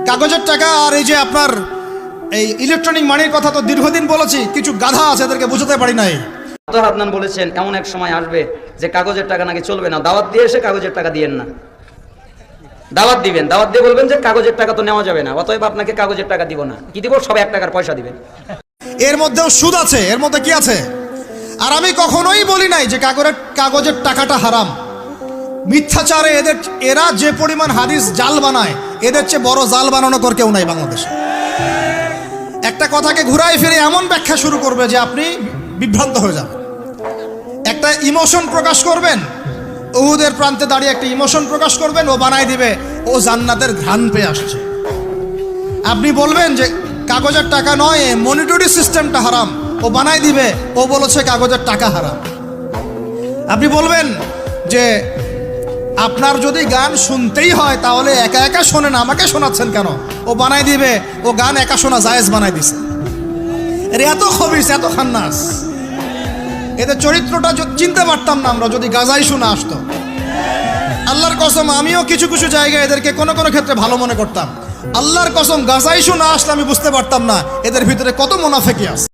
কাগজের টাকা আর এই যে আপনার এই ইলেকট্রনিক মানির কথা তো দীর্ঘদিন বলেছি, কিছু গাধা আছে এদেরকে বুঝাতে পারি নাই। আদনান বলেছেন এমন এক সময় আসবে যে কাগজের টাকা নাকি চলবে না, দাওয়াত দিয়ে এসে কাগজের টাকা দিয়েন না। দাওয়াত দিবেন, দাওয়াত দিয়ে বলবেন যে কাগজের টাকা তো নেওয়া যাবে না, অতএব আপনাকে কাগজের টাকা দিব না। কি দিব? সব 1 টাকার পয়সা দিবেন। এর মধ্যেও সুদ আছে, এর মধ্যে কি আছে? আর আমি কখনোই বলি নাই যে কাগজের টাকাটা হারাম। মিথ্যাচারে এরা যে পরিমাণ হাদিস জাল বানায়, এদের চেয়ে বড় জাল বানানো কর কেউ নাই বাংলাদেশে। একটা কথাকে ঘুরাই ফিরে এমন ব্যাখ্যা শুরু করবে যে আপনি বিভ্রান্ত হয়ে যাবেন। একটা ইমোশন প্রকাশ করবেন, উহুদের প্রান্তে দাঁড়িয়ে একটা ইমোশন প্রকাশ করবেন, ও বানাই দিবে ও জান্নাতের ঘ্রাণ পেয়ে আসছে। আপনি বলবেন যে কাগজের টাকা নয়, মনিটরি সিস্টেমটা হারাম, ও বানাই দিবে ও বলেছে কাগজের টাকা হারাম। আপনি বলবেন যে আপনার যদি গান শুনতেই হয় তাহলে একা একা শোনেন, আমাকে শোনাচ্ছেন কেন? ও বানাই দিবে ও গান একা শোনা জায়েজ বানাই দিছে। এর এত খবিস, এত খান্নাস, এদের চরিত্রটা চিনতে পারতাম না আমরা যদি গাজাই শোনা আসতো। আল্লাহর কসম আমিও কিছু কিছু জায়গায় এদেরকে কোনো কোনো ক্ষেত্রে ভালো মনে করতাম। আল্লাহর কসম গাজাই শোনা আসলে আমি বুঝতে পারতাম না এদের ভিতরে কত মুনাফিকি আছে।